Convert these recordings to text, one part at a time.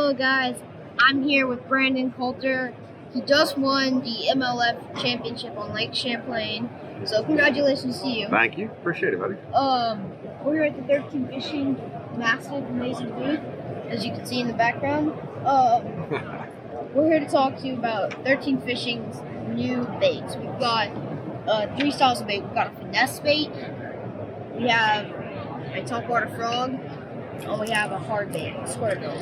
Hello guys, I'm here with Brandon Coulter. He just won the MLF championship on Lake Champlain, so congratulations to you. Thank you, appreciate it, buddy. We're here at the 13 Fishing massive, amazing booth, as you can see in the background. We're here to talk to you about 13 Fishing's new baits. We've got 3 styles of bait. We've got a finesse bait, we have a topwater frog, and we have a hard bait, square bill.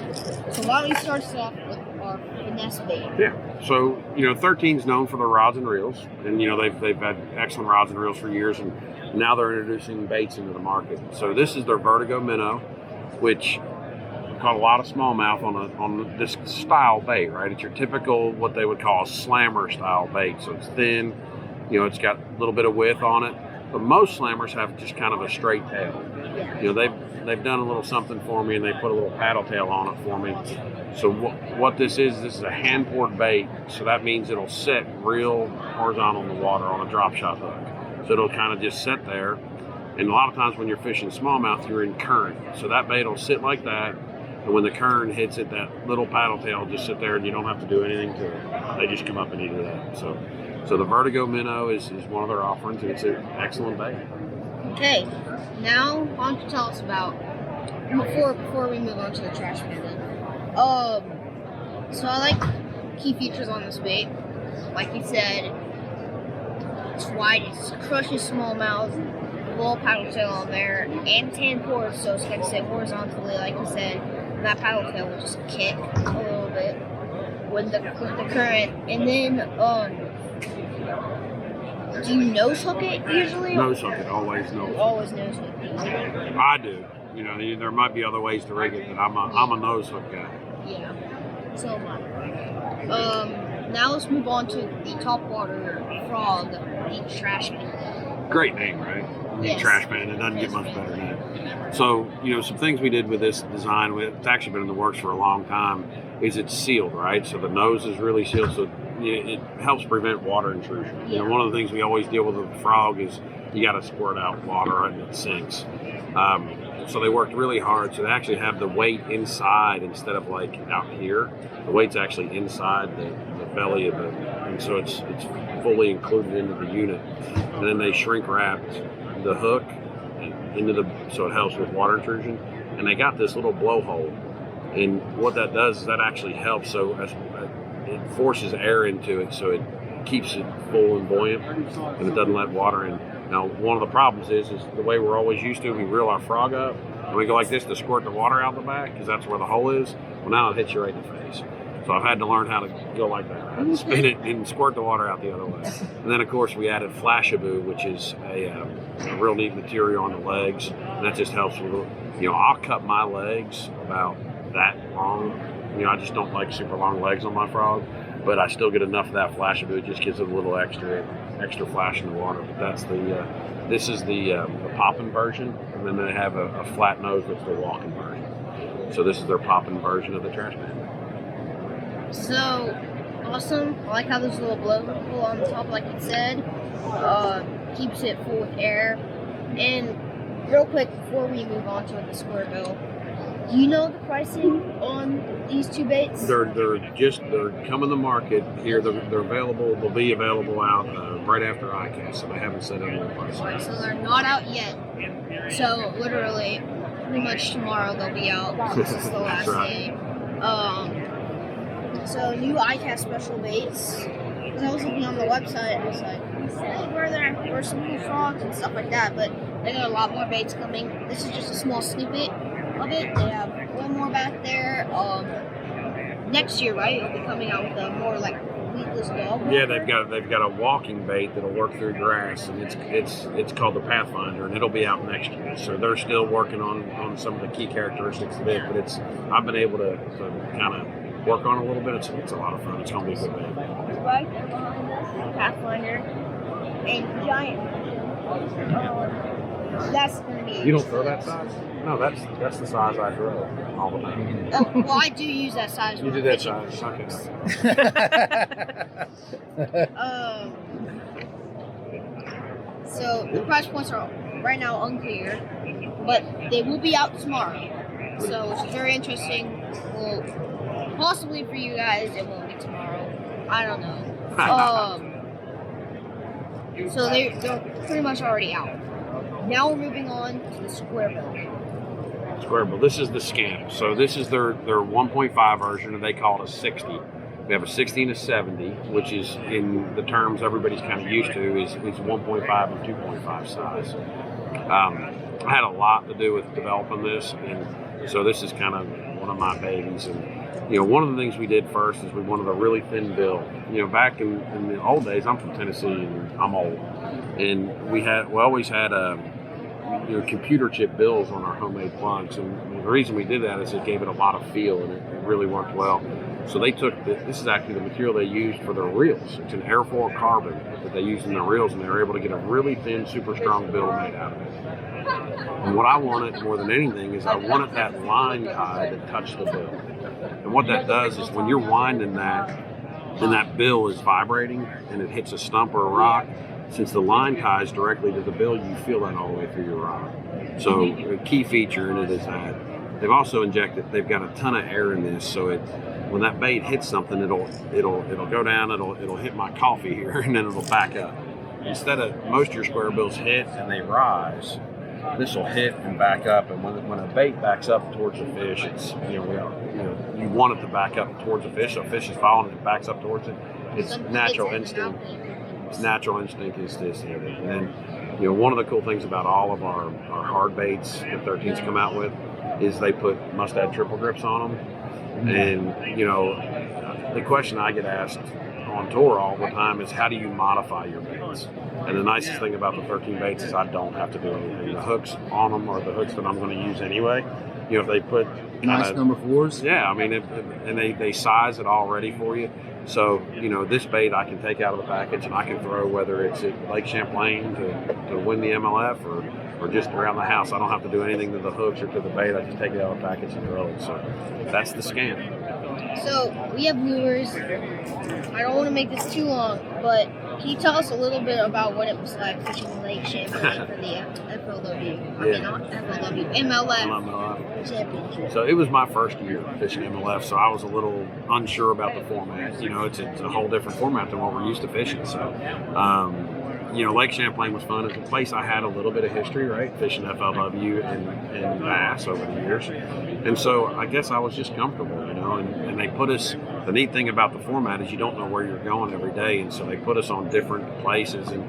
So why don't we start us off with our finesse bait? Yeah. So 13's known for their rods and reels, and they've had excellent rods and reels for years, and now they're introducing baits into the market. So this is their Vertigo minnow, which caught a lot of smallmouth on this style bait. Right, it's your typical what they would call a slammer style bait. So it's thin, it's got a little bit of width on it, but most slammers have just kind of a straight tail. They've done a little something for me, and they put a little paddle tail on it for me. So what this is a hand poured bait. So that means it'll sit real horizontal in the water on a drop shot hook. So it'll kind of just sit there. And a lot of times when you're fishing smallmouth, you're in current. So that bait will sit like that. And when the current hits it, that little paddle tail will just sit there, and you don't have to do anything to it. They just come up and eat it up. So the Vertigo minnow is one of their offerings, and it's an excellent bait. Okay, now why don't you tell us about, before we move on to the trash panda. So I like key features on this bait. Like you said, it's wide, it crushes smallmouth, little paddle tail on there, and tan pores, so it's gonna sit horizontally, like you said, and that paddle tail will just kick a little bit with the current. And then do you nose hook it usually? Nose hook it, always nose hook. Always nose hook it. I do. There might be other ways to rig it, but I'm a nose hook guy. Yeah, so am I. Now let's move on to the topwater frog, the trash panda. Great name, right? Yes. Trash panda, it doesn't get much better than that. So, some things we did with this design, it's actually been in the works for a long time, is it's sealed, right? So the nose is really sealed, so it helps prevent water intrusion. Yeah. One of the things we always deal with a frog is you got to squirt out water and it sinks. So they worked really hard. So they actually have the weight inside instead of like out here. The weight's actually inside the belly of it, and so it's fully included into the unit. And then they shrink wrapped the hook so it helps with water intrusion. And they got this little blowhole, and what that does is that actually helps. So it forces air into it, so it keeps it full and buoyant, and it doesn't let water in. Now, one of the problems is the way we're always used to. We reel our frog up, and we go like this to squirt the water out the back, because that's where the hole is. Well, now it hits you right in the face. So I've had to learn how to go like that. I had to spin it and squirt the water out the other way. And then, of course, we added Flashaboo, which is a real neat material on the legs, and that just helps with, I'll cut my legs about that long. I just don't like super long legs on my frog, but I still get enough of that Flashaboo. It just gives it a little extra flash in the water. But that's this is the popping version, and then they have a flat nose that's the walking version. So this is their popping version of the trash panda. So awesome! I like how there's a little blowhole on the top, like you said. Keeps it full with air. And real quick, before we move on to the square bill, do you know the pricing on these two baits? They're coming to market here. They're available. They'll be available out right after ICAST, so they haven't set any pricing. Right, so they're not out yet. So literally, pretty much tomorrow they'll be out. This is the last day. So new ICAST special baits. Because I was looking on the website and it's like, where's some cool frogs and stuff like that. But they got a lot more baits coming. This is just a small snippet of it. They have one more back there. Next year, right? It'll be coming out with a more like weedless dog. Yeah, they've got a walking bait that'll work through grass, and it's called the Pathfinder, and it'll be out next year. So they're still working on some of the key characteristics of it, but I've been able to kind of work on it a little bit. It's a lot of fun. It's gonna be a good bait. Right behind us, Pathfinder and giant. That's gonna be. You don't throw that size? No, that's the size I throw all the time. Well, I do use that size. You do that size. Okay. So the price points are right now unclear, but they will be out tomorrow. So it's very interesting. We'll Possibly for you guys, it won't be tomorrow. I don't know. So they're pretty much already out. Now we're moving on to the square bill. Square bill. This is the Scamp. So this is their 1.5 version, and they call it a 60. We have a 60 and a 70, which is in the terms everybody's kind of used to is 1.5 and 2.5 size. I had a lot to do with developing this, and so this is kind of one of my babies. And one of the things we did first is we wanted a really thin bill. Back in the old days, I'm from Tennessee and I'm old, and we always had computer chip bills on our homemade plugs, and the reason we did that is it gave it a lot of feel, and it really worked well. So they took this is actually the material they used for their reels. It's an airfoil carbon that they used in their reels, and they were able to get a really thin, super strong bill made out of it. And what I wanted more than anything is I wanted that line tie that touched the bill. And what that does is when you're winding that, and that bill is vibrating and it hits a stump or a rock, since the line ties directly to the bill, you feel that all the way through your rock. So a key feature in it is that they've also they've got a ton of air in this, so when that bait hits something, it'll go down, it'll hit my coffee here, and then it'll back up. Instead of most of your square bills hit and they rise, this will hit and back up, and when a bait backs up towards the fish, it's you want it to back up towards the fish. So a fish is following it, backs up towards it. It's natural instinct. It's natural instinct is this. And then one of the cool things about all of our hard baits that 13s come out with is they must add triple grips on them. And the question I get asked on tour all the time is, how do you modify your baits? And the nicest thing about the 13 baits is I don't have to do anything. The hooks on them are the hooks that I'm going to use anyway. If they put nice number 4s. Yeah, I mean, and they size it all ready for you. So this bait I can take out of the package and I can throw, whether it's at Lake Champlain to win the MLF or just around the house. I don't have to do anything to the hooks or to the bait. I just take it out of the package and throw it. So that's the Scamp. So we have lures. I don't want to make this too long, but can you tell us a little bit about what it was like fishing Lake Champlain for the MLF championship? So it was my first year fishing MLF, so I was a little unsure about the format. It's a whole different format than what we're used to fishing. So, Lake Champlain was fun. It's a place I had a little bit of history, right? Fishing FLW and bass over the years. And so I guess I was just comfortable, and they put us, the neat thing about the format is you don't know where you're going every day. And so they put us on different places, and,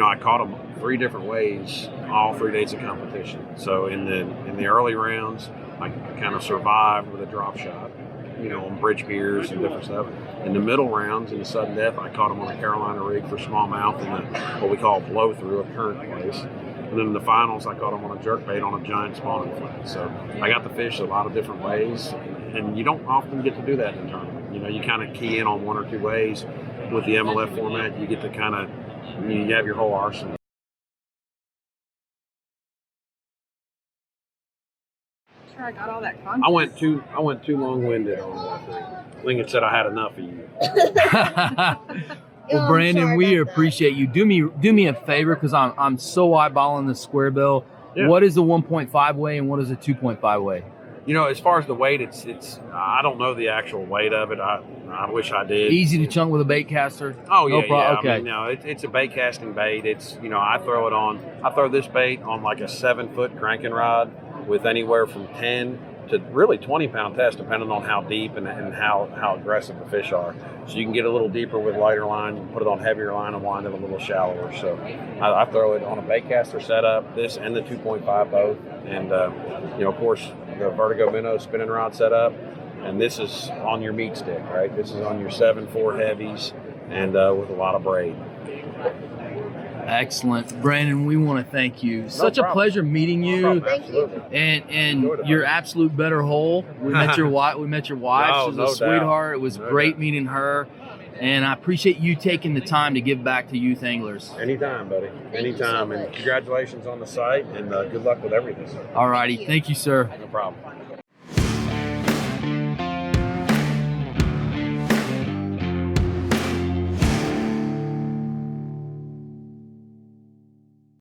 I caught them 3 different ways, all 3 days of competition. So in the early rounds, I kind of survived with a drop shot, on bridge piers and different stuff. In the middle rounds, in the sudden death, I caught them on a Carolina rig for smallmouth and what we call blow through, a current place. And then in the finals, I caught them on a jerkbait on a giant spawning flat. So I got to fish a lot of different ways, and you don't often get to do that in a tournament. You kind of key in on 1 or 2 ways. With the MLF format, you get to kind of, you have your whole arsenal. Sure, I got all that content. I went too long-winded on that thing. I think it said I had enough of you. Well, Brandon, we appreciate you. Do me a favor, because I'm so eyeballing the square bill. Yeah. What is the 1.5 weigh and what is the 2.5 weigh? As far as the weight, it's I don't know the actual weight of it. I wish I did. Easy to chunk with a bait caster? Oh, yeah, no problem. Yeah. Okay. I mean, no, it's a bait casting bait. It's, I throw this bait on like a 7-foot cranking rod with anywhere from 10 to really 20-pound test, depending on how deep and how aggressive the fish are. So you can get a little deeper with lighter line, you can put it on heavier line and wind it a little shallower. So I throw it on a bait caster setup, this and the 2.5 both. And, of course, the Vertigo Minnow spinning rod setup. And this is on your meat stick, right? This is on your 7.4 heavies and with a lot of braid. Excellent. Brandon, we want to thank you. Such a pleasure meeting you. And your absolute better whole. We met your wife. She's a sweetheart. It was great meeting her. And I appreciate you taking the time to give back to youth anglers. Anytime, buddy. Anytime. And congratulations on the site, and good luck with everything. All righty. Thank you, sir. No problem.